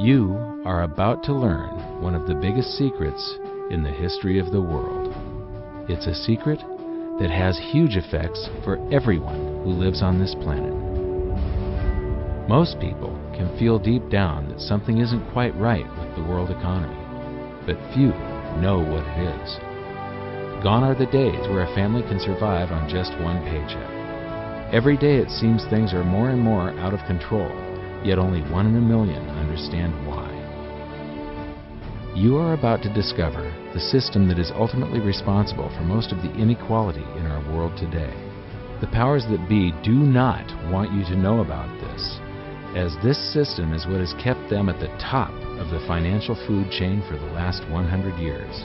You are about to learn one of the biggest secrets in the history of the world. It's a secret that has huge effects for everyone who lives on this planet. Most people can feel deep down that something isn't quite right with the world economy, but few know what it is. Gone are the days where a family can survive on just one paycheck. Every day it seems things are more and more out of control, yet only 1 in a million understand why. You are about to discover the system that is ultimately responsible for most of the inequality in our world today. The powers that be do not want you to know about this, as this system is what has kept them at the top of the financial food chain for the last 100 years.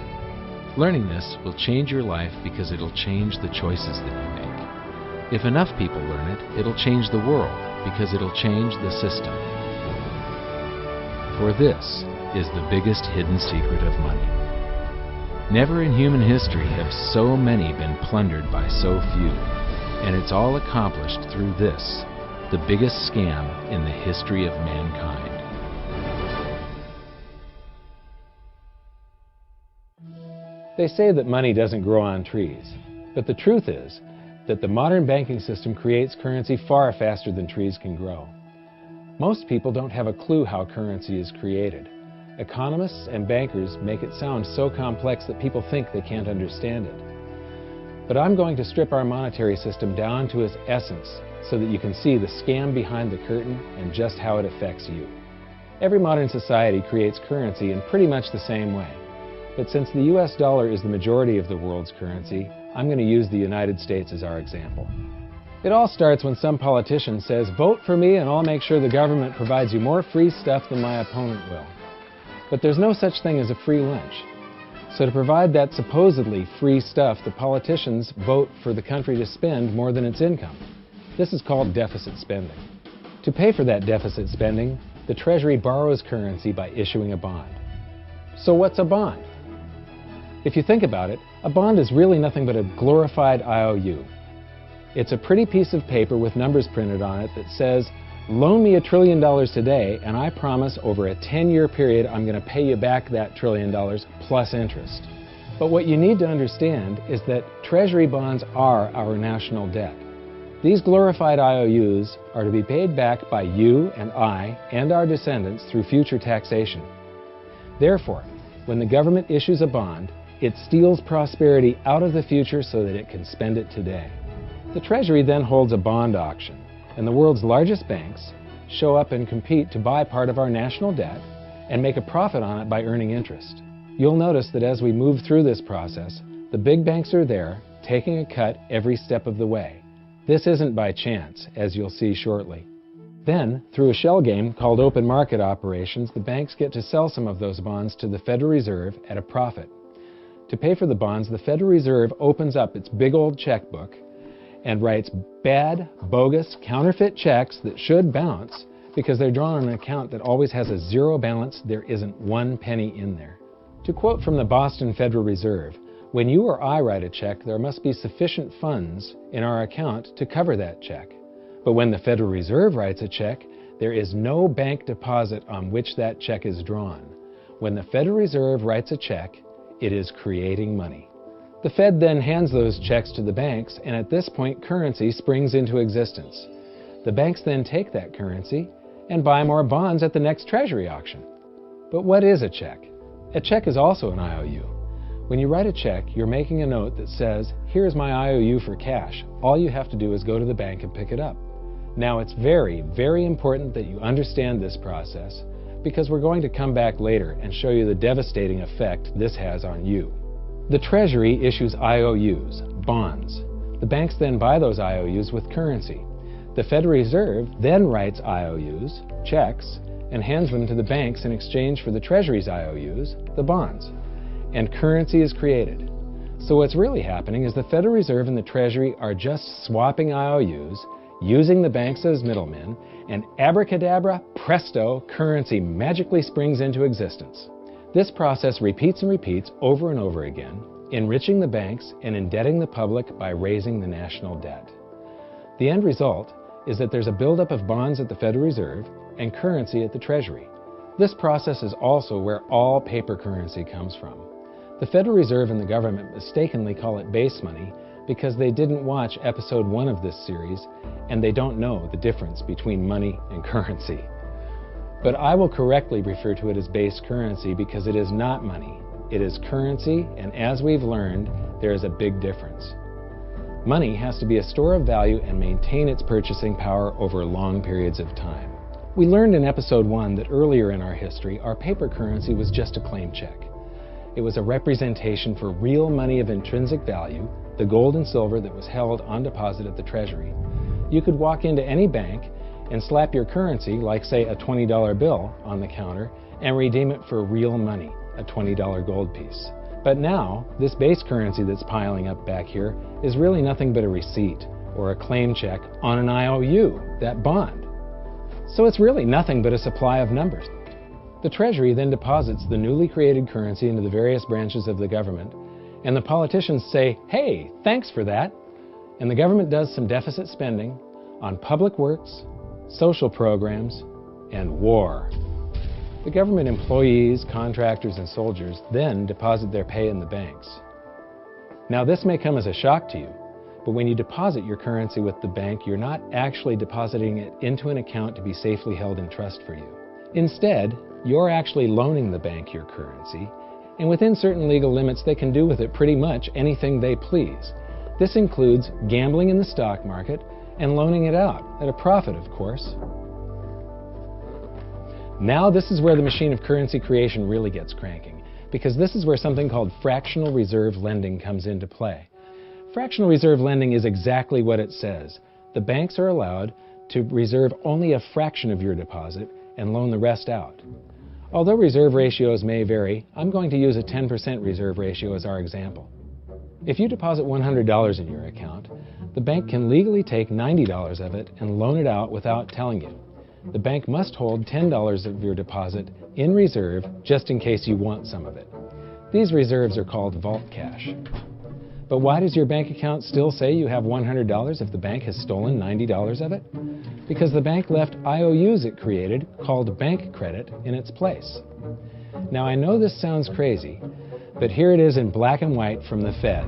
Learning this will change your life because it'll change the choices that you make. If enough people learn it, it'll change the world because it'll change the system. For this is the biggest hidden secret of money. Never in human history have so many been plundered by so few, and it's all accomplished through this, the biggest scam in the history of mankind. They say that money doesn't grow on trees, but the truth is that the modern banking system creates currency far faster than trees can grow. Most people don't have a clue how currency is created. Economists and bankers make it sound so complex that people think they can't understand it. But I'm going to strip our monetary system down to its essence so that you can see the scam behind the curtain and just how it affects you. Every modern society creates currency in pretty much the same way. But since the US dollar is the majority of the world's currency, I'm going to use the United States as our example. It all starts when some politician says, "Vote for me and I'll make sure the government provides you more free stuff than my opponent will." But there's no such thing as a free lunch. So to provide that supposedly free stuff, the politicians vote for the country to spend more than its income. This is called deficit spending. To pay for that deficit spending, the Treasury borrows currency by issuing a bond. So what's a bond? If you think about it, a bond is really nothing but a glorified IOU. It's a pretty piece of paper with numbers printed on it that says, "Loan me $1 trillion today, and I promise over a 10-year period I'm going to pay you back that $1 trillion plus interest." But what you need to understand is that Treasury bonds are our national debt. These glorified IOUs are to be paid back by you and I and our descendants through future taxation. Therefore, when the government issues a bond, it steals prosperity out of the future so that it can spend it today. The Treasury then holds a bond auction, and the world's largest banks show up and compete to buy part of our national debt and make a profit on it by earning interest. You'll notice that as we move through this process, the big banks are there, taking a cut every step of the way. This isn't by chance, as you'll see shortly. Then, through a shell game called open market operations, the banks get to sell some of those bonds to the Federal Reserve at a profit. To pay for the bonds, the Federal Reserve opens up its big old checkbook and writes bad, bogus, counterfeit checks that should bounce because they're drawn on an account that always has a zero balance. There isn't 1 penny in there. To quote from the Boston Federal Reserve, "When you or I write a check, there must be sufficient funds in our account to cover that check. But when the Federal Reserve writes a check, there is no bank deposit on which that check is drawn. When the Federal Reserve writes a check, it is creating money." The Fed then hands those checks to the banks, and at this point, currency springs into existence. The banks then take that currency and buy more bonds at the next Treasury auction. But what is a check? A check is also an IOU. When you write a check, you're making a note that says, "Here's my IOU for cash. All you have to do is go to the bank and pick it up." Now, it's very, very important that you understand this process because we're going to come back later and show you the devastating effect this has on you. The Treasury issues IOUs, bonds. The banks then buy those IOUs with currency. The Federal Reserve then writes IOUs, checks, and hands them to the banks in exchange for the Treasury's IOUs, the bonds. And currency is created. So what's really happening is the Federal Reserve and the Treasury are just swapping IOUs, using the banks as middlemen, and abracadabra, presto, currency magically springs into existence. This process repeats and repeats over and over again, enriching the banks and indebting the public by raising the national debt. The end result is that there's a buildup of bonds at the Federal Reserve and currency at the Treasury. This process is also where all paper currency comes from. The Federal Reserve and the government mistakenly call it base money because they didn't watch episode 1 of this series and they don't know the difference between money and currency. But I will correctly refer to it as base currency because it is not money. It is currency, and as we've learned, there is a big difference. Money has to be a store of value and maintain its purchasing power over long periods of time. We learned in episode 1 that earlier in our history, our paper currency was just a claim check. It was a representation for real money of intrinsic value, the gold and silver that was held on deposit at the Treasury. You could walk into any bank and slap your currency, like say a $20 bill, on the counter and redeem it for real money, a $20 gold piece. But now, this base currency that's piling up back here is really nothing but a receipt or a claim check on an IOU, that bond. So it's really nothing but a supply of numbers. The Treasury then deposits the newly created currency into the various branches of the government, and the politicians say, "Hey, thanks for that." And the government does some deficit spending on public works, social programs, and war. The government employees, contractors, and soldiers then deposit their pay in the banks. Now, this may come as a shock to you, but when you deposit your currency with the bank, you're not actually depositing it into an account to be safely held in trust for you. Instead, you're actually loaning the bank your currency, and within certain legal limits, they can do with it pretty much anything they please. This includes gambling in the stock market and loaning it out, at a profit, of course. Now this is where the machine of currency creation really gets cranking, because this is where something called fractional reserve lending comes into play. Fractional reserve lending is exactly what it says. The banks are allowed to reserve only a fraction of your deposit and loan the rest out. Although reserve ratios may vary, I'm going to use a 10% reserve ratio as our example. If you deposit $100 in your account, the bank can legally take $90 of it and loan it out without telling you. The bank must hold $10 of your deposit in reserve just in case you want some of it. These reserves are called vault cash. But why does your bank account still say you have $100 if the bank has stolen $90 of it? Because the bank left IOUs it created, called bank credit, in its place. Now I know this sounds crazy, but here it is in black and white from the Fed.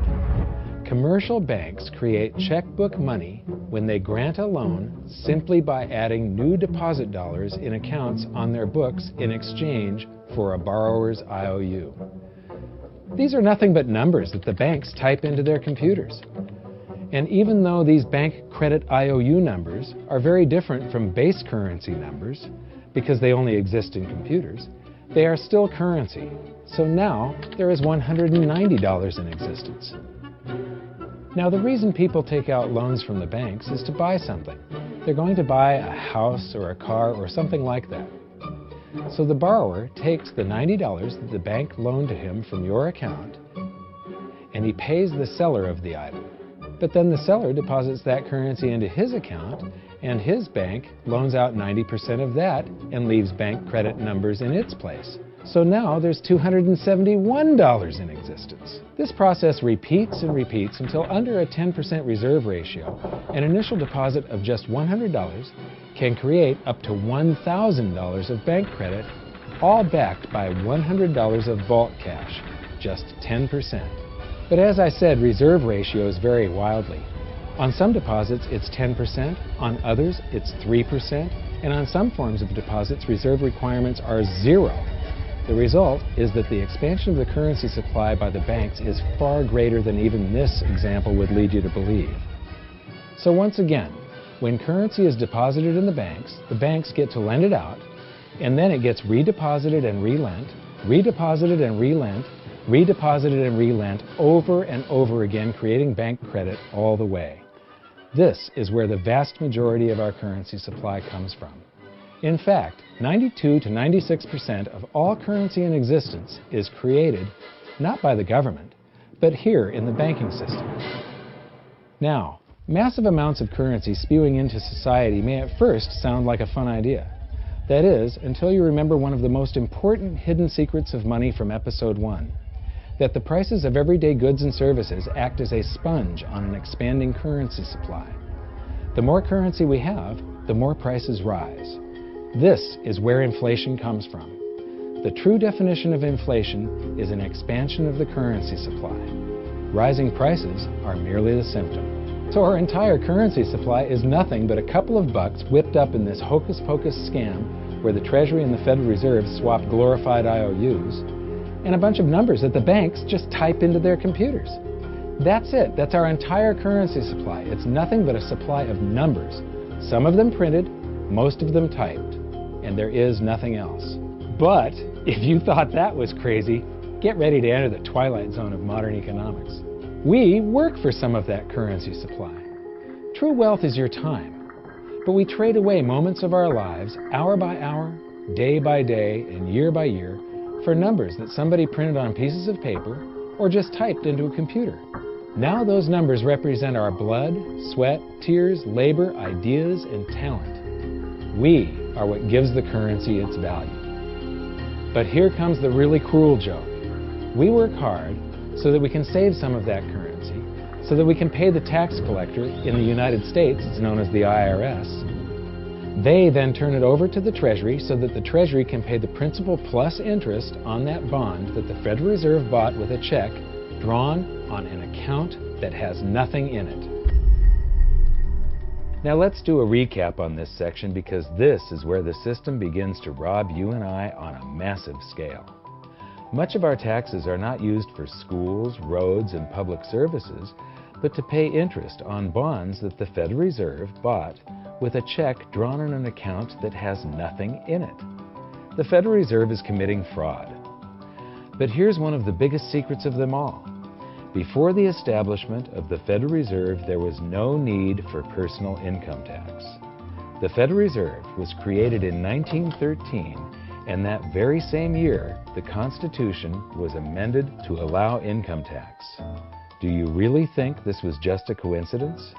Commercial banks create checkbook money when they grant a loan simply by adding new deposit dollars in accounts on their books in exchange for a borrower's IOU. These are nothing but numbers that the banks type into their computers. And even though these bank credit IOU numbers are very different from base currency numbers, because they only exist in computers, they are still currency. So now there is $190 in existence. Now, the reason people take out loans from the banks is to buy something. They're going to buy a house or a car or something like that. So the borrower takes the $90 that the bank loaned to him from your account, and he pays the seller of the item. But then the seller deposits that currency into his account, and his bank loans out 90% of that and leaves bank credit numbers in its place. So now there's $271 in existence. This process repeats and repeats until under a 10% reserve ratio, an initial deposit of just $100 can create up to $1,000 of bank credit, all backed by $100 of vault cash, just 10%. But as I said, reserve ratios vary wildly. On some deposits, it's 10%, on others, it's 3%, and on some forms of deposits, reserve requirements are 0. The result is that the expansion of the currency supply by the banks is far greater than even this example would lead you to believe. So once again, when currency is deposited in the banks get to lend it out, and then it gets redeposited and relent, redeposited and relent, redeposited and relent over and over again, creating bank credit all the way. This is where the vast majority of our currency supply comes from. In fact, 92 to 96% of all currency in existence is created not by the government, but here in the banking system. Now, massive amounts of currency spewing into society may at first sound like a fun idea. That is, until you remember one of the most important hidden secrets of money from episode 1, that the prices of everyday goods and services act as a sponge on an expanding currency supply. The more currency we have, the more prices rise. This is where inflation comes from. The true definition of inflation is an expansion of the currency supply. Rising prices are merely the symptom. So our entire currency supply is nothing but a couple of bucks whipped up in this hocus-pocus scam where the Treasury and the Federal Reserve swapped glorified IOUs and a bunch of numbers that the banks just type into their computers. That's it. That's our entire currency supply. It's nothing but a supply of numbers. Some of them printed, most of them typed, and there is nothing else. But if you thought that was crazy, get ready to enter the twilight zone of modern economics. We work for some of that currency supply. True wealth is your time, but we trade away moments of our lives, hour by hour, day by day, and year by year, for numbers that somebody printed on pieces of paper or just typed into a computer. Now those numbers represent our blood, sweat, tears, labor, ideas, and talent. We are what gives the currency its value. But here comes the really cruel joke. We work hard so that we can save some of that currency, so that we can pay the tax collector. In the United States, it's known as the IRS. They then turn it over to the Treasury so that the Treasury can pay the principal plus interest on that bond that the Federal Reserve bought with a check drawn on an account that has nothing in it. Now let's do a recap on this section because this is where the system begins to rob you and I on a massive scale. Much of our taxes are not used for schools, roads, and public services, but to pay interest on bonds that the Federal Reserve bought with a check drawn on an account that has nothing in it. The Federal Reserve is committing fraud. But here's one of the biggest secrets of them all. Before the establishment of the Federal Reserve, there was no need for personal income tax. The Federal Reserve was created in 1913, and that very same year, the Constitution was amended to allow income tax. Do you really think this was just a coincidence?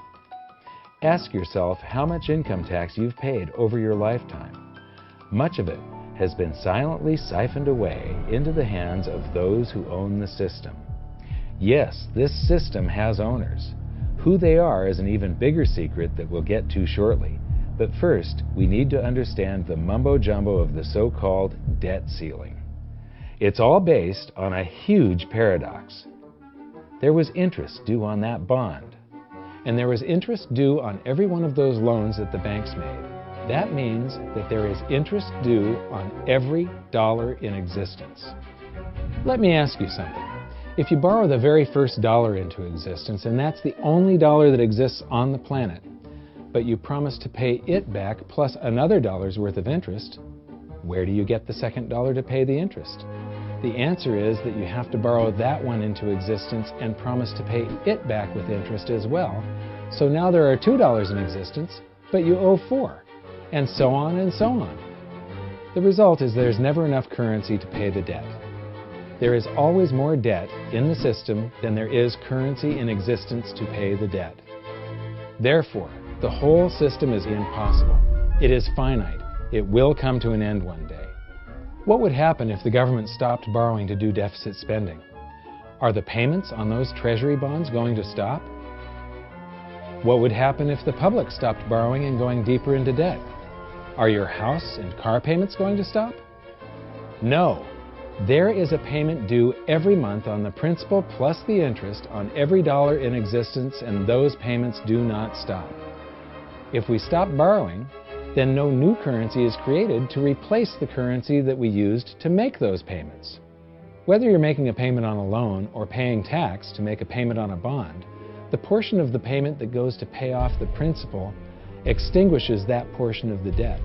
Ask yourself how much income tax you've paid over your lifetime. Much of it has been silently siphoned away into the hands of those who own the system. Yes, this system has owners. Who they are is an even bigger secret that we'll get to shortly. But first, we need to understand the mumbo-jumbo of the so-called debt ceiling. It's all based on a huge paradox. There was interest due on that bond, and there was interest due on every one of those loans that the banks made. That means that there is interest due on every dollar in existence. Let me ask you something. If you borrow the very first dollar into existence, and that's the only dollar that exists on the planet, but you promise to pay it back plus another dollar's worth of interest, where do you get the second dollar to pay the interest? The answer is that you have to borrow that one into existence and promise to pay it back with interest as well. So now there are $2 in existence, but you owe $4, and so on and so on. The result is there's never enough currency to pay the debt. There is always more debt in the system than there is currency in existence to pay the debt. Therefore, the whole system is impossible. It is finite. It will come to an end one day. What would happen if the government stopped borrowing to do deficit spending? Are the payments on those treasury bonds going to stop? What would happen if the public stopped borrowing and going deeper into debt? Are your house and car payments going to stop? No. There is a payment due every month on the principal plus the interest on every dollar in existence, and those payments do not stop. If we stop borrowing, then no new currency is created to replace the currency that we used to make those payments. Whether you're making a payment on a loan or paying tax to make a payment on a bond, the portion of the payment that goes to pay off the principal extinguishes that portion of the debt.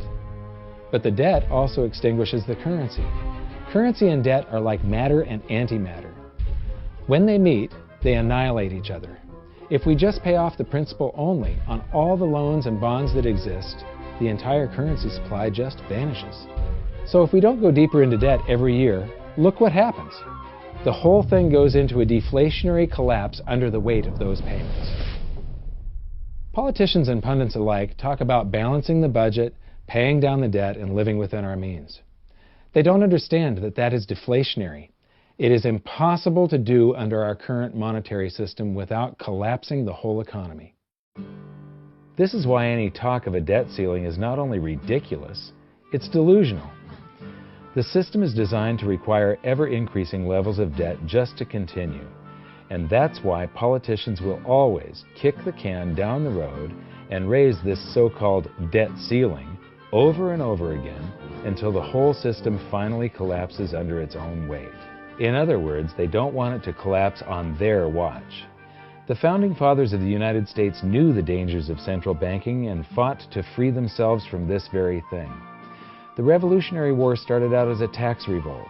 But the debt also extinguishes the currency. Currency and debt are like matter and antimatter. When they meet, they annihilate each other. If we just pay off the principal only on all the loans and bonds that exist, the entire currency supply just vanishes. So if we don't go deeper into debt every year, look what happens. The whole thing goes into a deflationary collapse under the weight of those payments. Politicians and pundits alike talk about balancing the budget, paying down the debt, and living within our means. They don't understand that that is deflationary. It is impossible to do under our current monetary system without collapsing the whole economy. This is why any talk of a debt ceiling is not only ridiculous, it's delusional. The system is designed to require ever-increasing levels of debt just to continue. And that's why politicians will always kick the can down the road and raise this so-called debt ceiling over and over again until the whole system finally collapses under its own weight. In other words, they don't want it to collapse on their watch. The Founding Fathers of the United States knew the dangers of central banking and fought to free themselves from this very thing. The Revolutionary War started out as a tax revolt,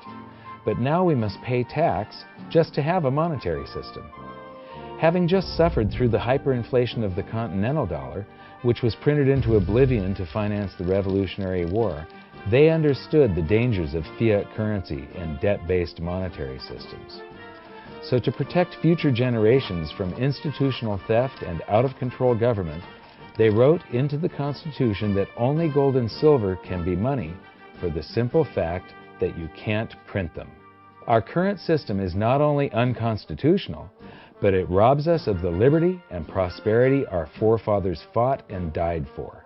but now we must pay tax just to have a monetary system. Having just suffered through the hyperinflation of the continental dollar, which was printed into oblivion to finance the Revolutionary War, they understood the dangers of fiat currency and debt-based monetary systems. So to protect future generations from institutional theft and out-of-control government, they wrote into the Constitution that only gold and silver can be money for the simple fact that you can't print them. Our current system is not only unconstitutional, but it robs us of the liberty and prosperity our forefathers fought and died for.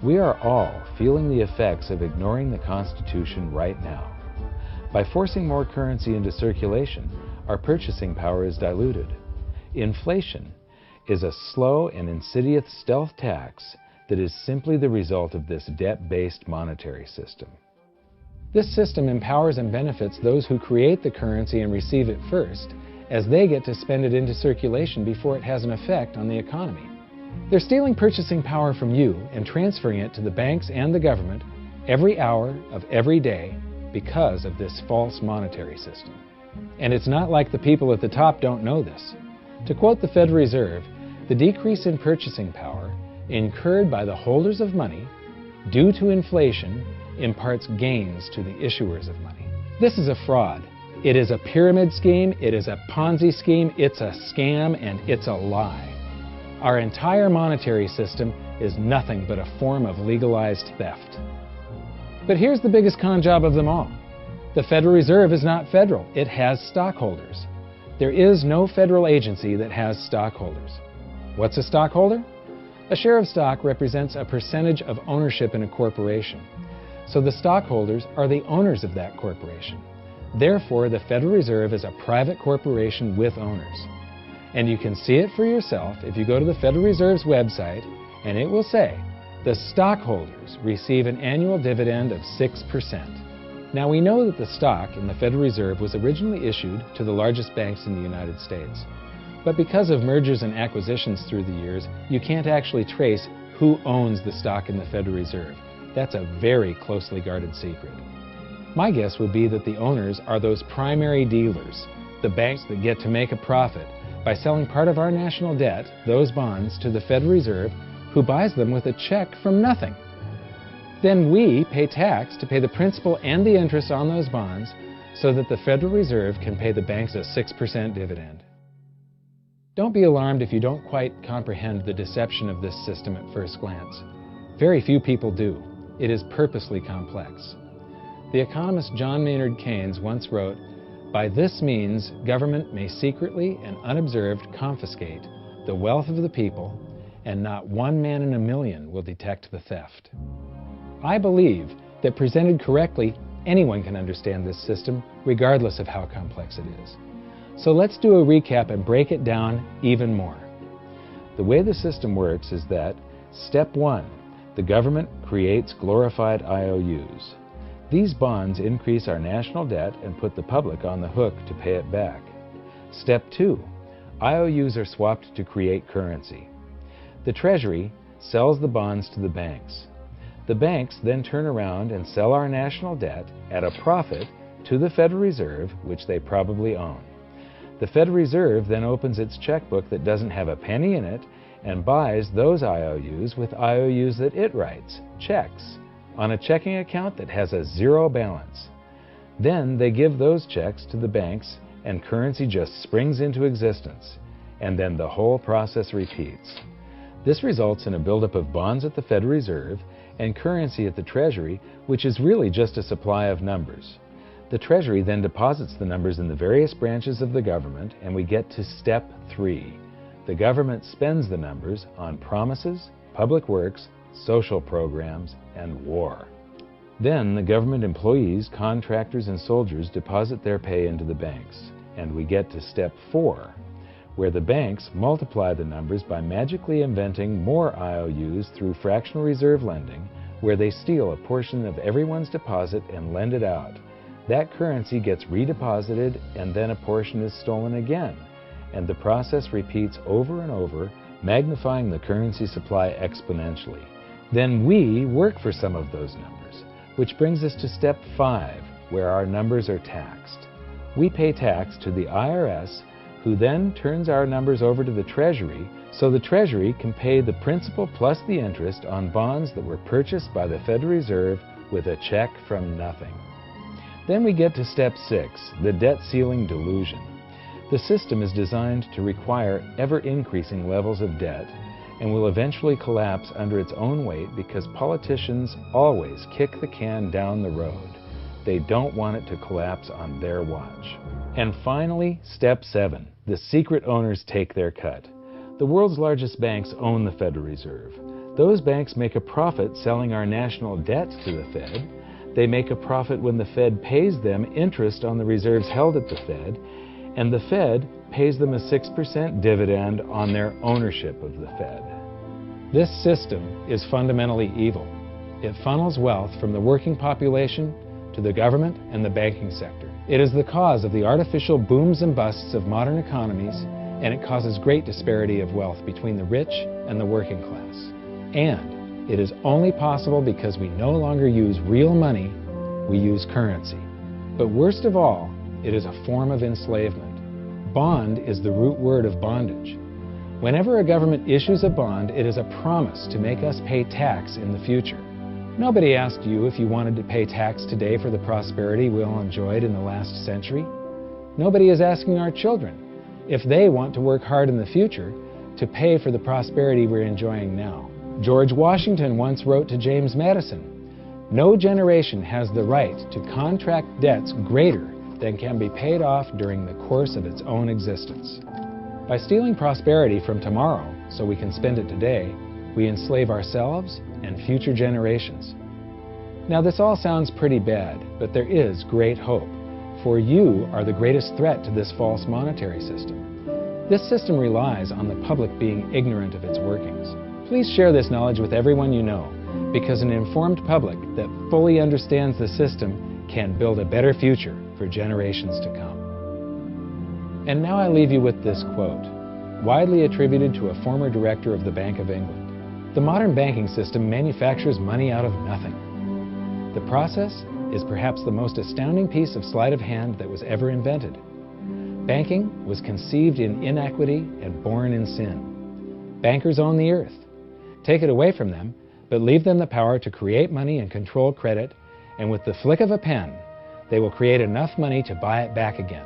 We are all feeling the effects of ignoring the Constitution right now. By forcing more currency into circulation, our purchasing power is diluted. Inflation is a slow and insidious stealth tax that is simply the result of this debt-based monetary system. This system empowers and benefits those who create the currency and receive it first, as they get to spend it into circulation before it has an effect on the economy. They're stealing purchasing power from you and transferring it to the banks and the government every hour of every day because of this false monetary system. And it's not like the people at the top don't know this. To quote the Federal Reserve, the decrease in purchasing power incurred by the holders of money due to inflation imparts gains to the issuers of money. This is a fraud. It is a pyramid scheme, it is a Ponzi scheme, it's a scam, and it's a lie. Our entire monetary system is nothing but a form of legalized theft. But here's the biggest con job of them all. The Federal Reserve is not federal, it has stockholders. There is no federal agency that has stockholders. What's a stockholder? A share of stock represents a percentage of ownership in a corporation. So the stockholders are the owners of that corporation. Therefore, the Federal Reserve is a private corporation with owners. And you can see it for yourself if you go to the Federal Reserve's website, and it will say, the stockholders receive an annual dividend of 6%. Now we know that the stock in the Federal Reserve was originally issued to the largest banks in the United States. But because of mergers and acquisitions through the years, you can't actually trace who owns the stock in the Federal Reserve. That's a very closely guarded secret. My guess would be that the owners are those primary dealers, the banks that get to make a profit by selling part of our national debt, those bonds, to the Federal Reserve, who buys them with a check from nothing. Then we pay tax to pay the principal and the interest on those bonds so that the Federal Reserve can pay the banks a 6% dividend. Don't be alarmed if you don't quite comprehend the deception of this system at first glance. Very few people do. It is purposely complex. The economist John Maynard Keynes once wrote, "By this means, government may secretly and unobserved confiscate the wealth of the people, and not one man in a million will detect the theft." I believe that presented correctly, anyone can understand this system, regardless of how complex it is. So let's do a recap and break it down even more. The way the system works is that, step 1, the government creates glorified IOUs. These bonds increase our national debt and put the public on the hook to pay it back. Step 2, IOUs are swapped to create currency. The Treasury sells the bonds to the banks. The banks then turn around and sell our national debt at a profit to the Federal Reserve, which they probably own. The Federal Reserve then opens its checkbook that doesn't have a penny in it and buys those IOUs with IOUs that it writes, checks, on a checking account that has a zero balance. Then they give those checks to the banks and currency just springs into existence, and then the whole process repeats. This results in a buildup of bonds at the Federal Reserve and currency at the Treasury, which is really just a supply of numbers. The Treasury then deposits the numbers in the various branches of the government, and we get to step 3. The government spends the numbers on promises, public works, social programs, and war. Then the government employees, contractors, and soldiers deposit their pay into the banks. And we get to step 4, where the banks multiply the numbers by magically inventing more IOUs through fractional reserve lending, where they steal a portion of everyone's deposit and lend it out. That currency gets redeposited, and then a portion is stolen again. And the process repeats over and over, magnifying the currency supply exponentially. Then we work for some of those numbers, which brings us to step 5, where our numbers are taxed. We pay tax to the IRS, who then turns our numbers over to the Treasury, so the Treasury can pay the principal plus the interest on bonds that were purchased by the Federal Reserve with a check from nothing. Then we get to step 6, the debt ceiling delusion. The system is designed to require ever-increasing levels of debt and will eventually collapse under its own weight because politicians always kick the can down the road. They don't want it to collapse on their watch. And finally, step 7, the secret owners take their cut. The world's largest banks own the Federal Reserve. Those banks make a profit selling our national debt to the Fed. They make a profit when the Fed pays them interest on the reserves held at the Fed, and the Fed pays them a 6% dividend on their ownership of the Fed. This system is fundamentally evil. It funnels wealth from the working population to the government and the banking sector. It is the cause of the artificial booms and busts of modern economies, and it causes great disparity of wealth between the rich and the working class. And it is only possible because we no longer use real money, we use currency. But worst of all, it is a form of enslavement. Bond is the root word of bondage. Whenever a government issues a bond, it is a promise to make us pay tax in the future. Nobody asked you if you wanted to pay tax today for the prosperity we all enjoyed in the last century. Nobody is asking our children if they want to work hard in the future to pay for the prosperity we're enjoying now. George Washington once wrote to James Madison, "No generation has the right to contract debts greater than can be paid off during the course of its own existence." By stealing prosperity from tomorrow so we can spend it today, we enslave ourselves and future generations. Now this all sounds pretty bad, but there is great hope, for you are the greatest threat to this false monetary system. This system relies on the public being ignorant of its workings. Please share this knowledge with everyone you know, because an informed public that fully understands the system can build a better future for generations to come. And now I leave you with this quote, widely attributed to a former director of the Bank of England. "The modern banking system manufactures money out of nothing. The process is perhaps the most astounding piece of sleight of hand that was ever invented. Banking was conceived in inequity and born in sin. Bankers own the earth. Take it away from them, but leave them the power to create money and control credit, and with the flick of a pen, they will create enough money to buy it back again.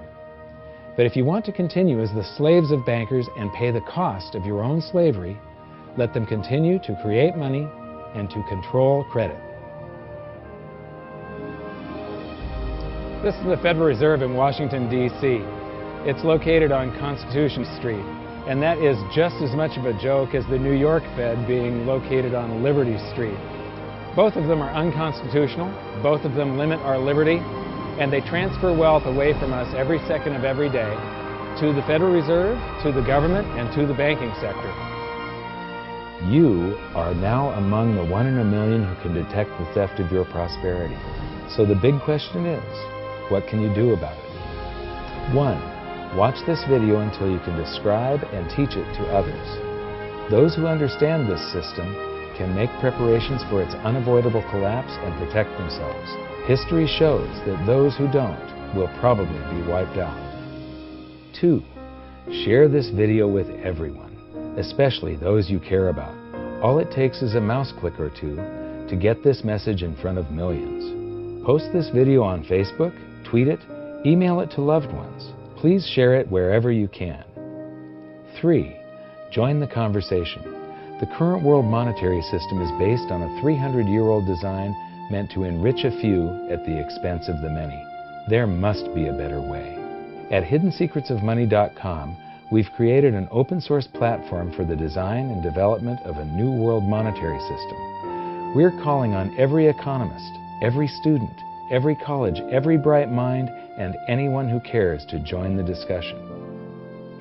But if you want to continue as the slaves of bankers and pay the cost of your own slavery, let them continue to create money and to control credit." This is the Federal Reserve in Washington, D.C. It's located on Constitution Street, and that is just as much of a joke as the New York Fed being located on Liberty Street. Both of them are unconstitutional, both of them limit our liberty, and they transfer wealth away from us every second of every day to the Federal Reserve, to the government, and to the banking sector. You are now among the 1 in a million who can detect the theft of your prosperity. So the big question is, what can you do about it? 1. Watch this video until you can describe and teach it to others. Those who understand this system can make preparations for its unavoidable collapse and protect themselves. History shows that those who don't will probably be wiped out. 2. Share this video with everyone, especially those you care about. All it takes is a mouse click or two to get this message in front of millions. Post this video on Facebook, tweet it, email it to loved ones. Please share it wherever you can. 3. Join the conversation. The current world monetary system is based on a 300-year-old design meant to enrich a few at the expense of the many. There must be a better way. At hiddensecretsofmoney.com, we've created an open-source platform for the design and development of a new world monetary system. We're calling on every economist, every student, every college, every bright mind, and anyone who cares to join the discussion.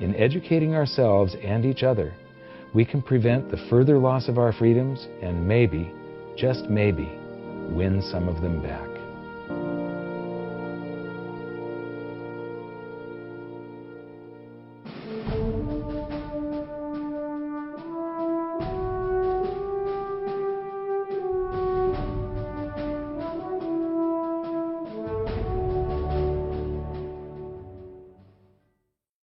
In educating ourselves and each other, we can prevent the further loss of our freedoms and maybe, just maybe, win some of them back.